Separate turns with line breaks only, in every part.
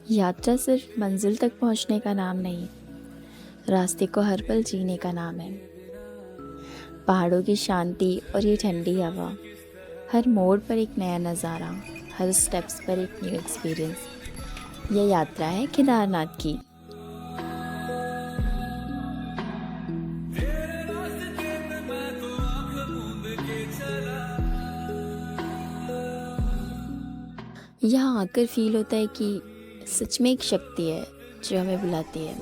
यात्रा सिर्फ मंजिल तक पहुंचने का नाम नहीं, रास्ते को हर पल जीने का नाम है। पहाड़ों की शांति और ये ठंडी हवा, हर मोड़ पर एक नया नज़ारा, हर स्टेप्स पर एक न्यू एक्सपीरियंस। यह यात्रा है केदारनाथ की। यहाँ आकर फील होता है कि सच में एक शक्ति है जो हमें बुलाती है।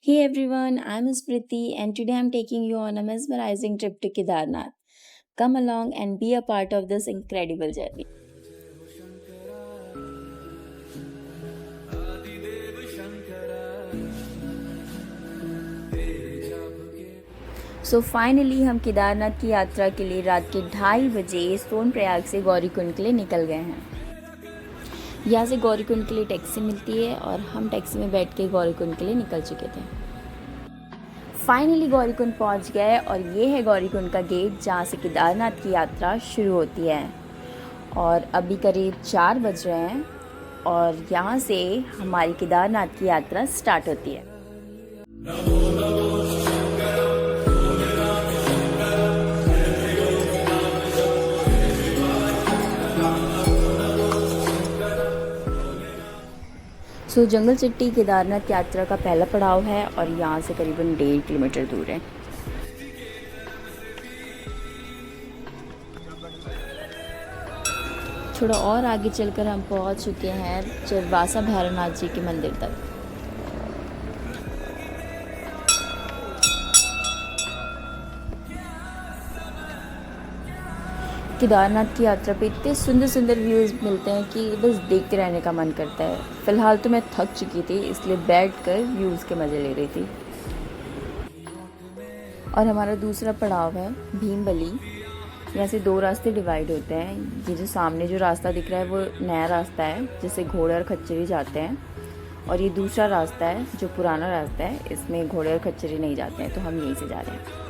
Hey everyone, I'm Smriti and today I'm taking you on a mesmerizing trip to Kedarnath. Come along and be a part of this incredible journey. So finally हम केदारनाथ की यात्रा के लिए रात के 2:30 बजे सोनप्रयाग से गौरीकुंड के लिए निकल गए हैं। यहाँ से गौरीकुंड के लिए टैक्सी मिलती है और हम टैक्सी में बैठ के गौरीकुंड के लिए निकल चुके थे। फाइनली गौरीकुंड पहुँच गए और ये है गौरीकुंड का गेट जहाँ से केदारनाथ की यात्रा शुरू होती है। और अभी करीब 4 बज रहे हैं और यहाँ से हमारी केदारनाथ की यात्रा स्टार्ट होती है। सो जंगल चट्टी केदारनाथ यात्रा का पहला पड़ाव है और यहाँ से करीबन 1.5 किलोमीटर दूर है। थोड़ा और आगे चलकर हम पहुँच चुके हैं चरवासा भैरवनाथ जी के मंदिर तक। केदारनाथ की यात्रा पे इतने सुंदर सुंदर व्यूज़ मिलते हैं कि बस देखते रहने का मन करता है। फ़िलहाल तो मैं थक चुकी थी इसलिए बैठकर व्यूज़ के मज़े ले रही थी। और हमारा दूसरा पड़ाव है भीमबली। यहाँ से 2 रास्ते डिवाइड होते हैं। ये जो सामने जो रास्ता दिख रहा है वो नया रास्ता है जिससे घोड़े और खच्चरी जाते हैं, और ये दूसरा रास्ता है जो पुराना रास्ता है, इसमें घोड़े और खच्चरी नहीं जाते हैं, तो हम यहीं से जा रहे हैं।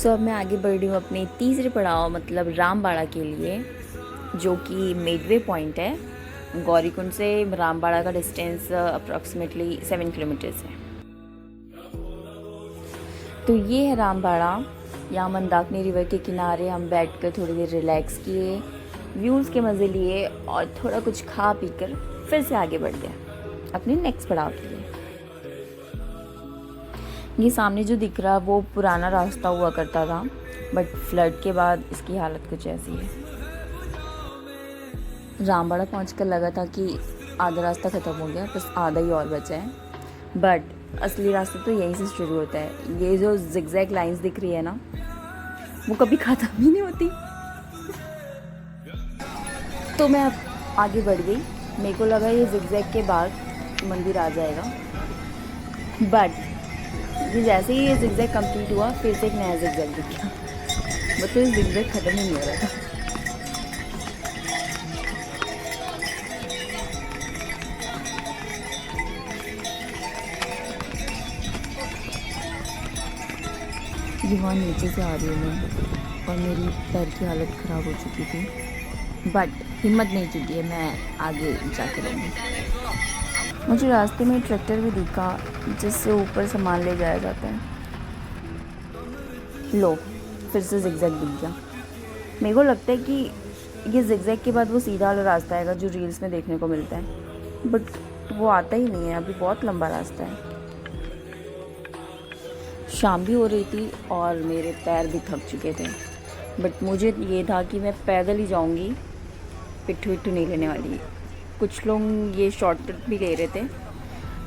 अब मैं आगे बढ़ रही हूँ अपने तीसरे पड़ाव मतलब रामबाड़ा के लिए, जो कि मिडवे पॉइंट है। गौरीकुंड से रामबाड़ा का डिस्टेंस अप्रॉक्सीमेटली 7 किलोमीटर्स है। तो ये है रामबाड़ा। यहाँ मंदाकिनी रिवर के किनारे हम बैठकर थोड़ी देर रिलैक्स किए, व्यूज़ के मज़े लिए और थोड़ा कुछ खा पी कर फिर से आगे बढ़ गए अपने नेक्स्ट पड़ाव के लिए। ये सामने जो दिख रहा है वो पुराना रास्ता हुआ करता था, बट फ्लड के बाद इसकी हालत कुछ ऐसी है। रामबाड़ा पहुंचकर लगा था कि आधा रास्ता ख़त्म हो गया, बस आधा ही और बचा है, बट असली रास्ता तो यहीं से शुरू होता है। ये जो जिगजैग लाइंस दिख रही है ना, वो कभी ख़त्म ही नहीं होती। तो मैं अब आगे बढ़ गई। मेरे को लगा ये जिगजैग के बाद मंदिर आ जाएगा, बट ये जैसे ही ये जिगजैग कंप्लीट हुआ फिर से एक नया जिगजैग दिख गया। मतलब जिगजैग ख़त्म ही नहीं हो रहा था। ये वहाँ नीचे से आ रही हूँ मैं और मेरी पैर की हालत ख़राब हो चुकी थी, बट हिम्मत नहीं टूटी है, मैं आगे जाके रहूँगी। मुझे रास्ते में ट्रैक्टर भी दिखा जिससे ऊपर सामान ले जाया जाता है। लो, फिर से जिगजैग दिख गया। मेरे को लगता है कि ये जिगजैग के बाद वो सीधा वाला रास्ता आएगा जो रील्स में देखने को मिलता है, बट वो आता ही नहीं है। अभी बहुत लंबा रास्ता है। शाम भी हो रही थी और मेरे पैर भी थक चुके थे, बट मुझे ये था कि मैं पैदल ही जाऊंगी, पिट्ठू विट्ठू नहीं लेने वाली। कुछ लोग ये शॉर्टकट भी ले रहे थे,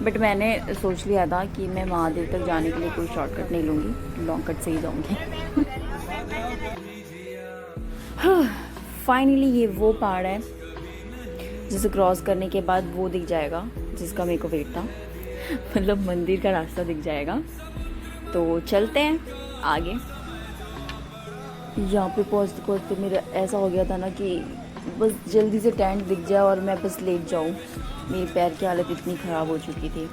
बट मैंने सोच लिया था कि मैं महादेव तक जाने के लिए कोई शॉर्टकट नहीं लूँगी, लॉन्ग कट से ही जाऊँगी। फाइनली ये वो पहाड़ है जिसे क्रॉस करने के बाद वो दिख जाएगा जिसका मेरे को वेट था, मतलब मंदिर का रास्ता दिख जाएगा। तो चलते हैं आगे। यहाँ पे पहुँचते पहुँचते मेरा ऐसा हो गया था ना कि बस जल्दी से टेंट दिख जाए और मैं बस लेट जाऊँ। मेरे पैर की हालत इतनी ख़राब हो चुकी थी।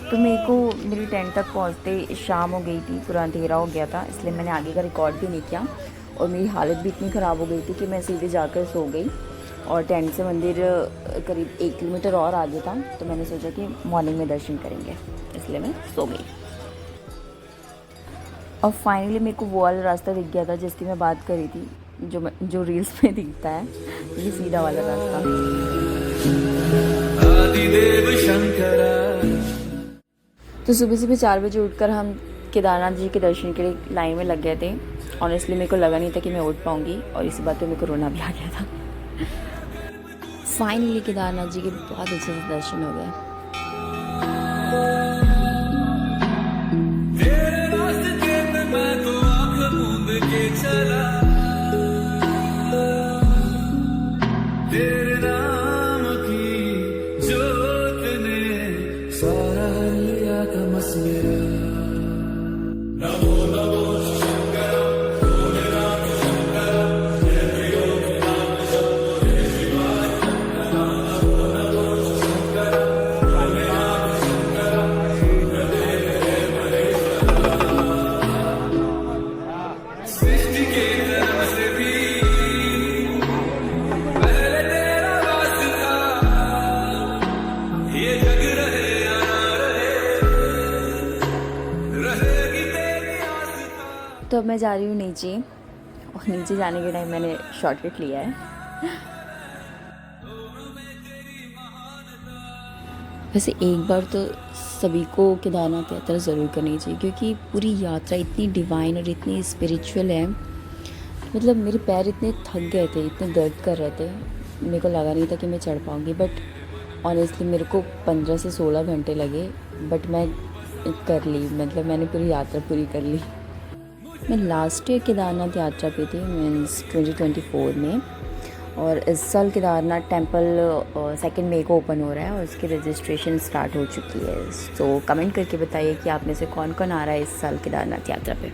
तो मेरे को मेरी टेंट तक पहुंचते शाम हो गई थी, पूरा अंधेरा हो गया था, इसलिए मैंने आगे का रिकॉर्ड भी नहीं किया। और मेरी हालत भी इतनी ख़राब हो गई थी कि मैं सीधे जाकर सो गई। और टेंट से मंदिर करीब 1 किलोमीटर और आगे था, तो मैंने सोचा कि मॉर्निंग में दर्शन करेंगे, इसलिए मैं सो गई। और फाइनली मेरे को वो वाला रास्ता दिख गया था जिसकी मैं बात करी थी, जो रील्स में दिखता है, ये सीधा वाला रास्ता। आदिदेव शंकरा। तो सुबह सुबह 4 बजे उठकर हम केदारनाथ जी के दर्शन के लिए लाइन में लग गए थे। ऑनेस्टली मेरे को लगा नहीं था कि मैं उठ पाऊँगी, और इसी बात पे मेरे को रोना भी आ गया था। फाइनली केदारनाथ जी के बहुत अच्छे से दर्शन हो गए। तो अब मैं जा रही हूँ नीचे, और नीचे जाने के टाइम मैंने शॉर्टकट लिया है। वैसे एक बार तो सभी को केदारनाथ यात्रा ज़रूर करनी चाहिए, क्योंकि पूरी यात्रा इतनी डिवाइन और इतनी स्पिरिचुअल है। मतलब मेरे पैर इतने थक गए थे, इतने दर्द कर रहे थे, मेरे को लगा नहीं था कि मैं चढ़ पाऊँगी। बट ऑनेस्टली मेरे को 15 से 16 घंटे लगे, बट मैं कर ली, मतलब मैंने पूरी यात्रा पूरी कर ली। मैं लास्ट ईयर केदारनाथ यात्रा पे थी, मीन्स 2024 में, और इस साल केदारनाथ टेंपल 2 मई को ओपन हो रहा है और उसकी रजिस्ट्रेशन स्टार्ट हो चुकी है। तो कमेंट करके बताइए कि आप में से कौन कौन आ रहा है इस साल केदारनाथ यात्रा पे।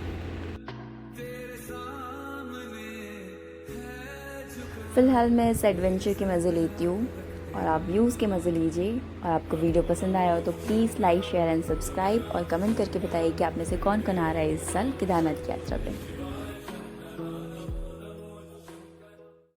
फ़िलहाल मैं इस एडवेंचर के मज़े लेती हूँ, और आप व्यूज़ के मज़े लीजिए। और आपको वीडियो पसंद आया हो तो please like, share and subscribe, और कमेंट करके बताइए कि आप में से कौन कौन आ रहा है इस साल केदारनाथ की यात्रा पे।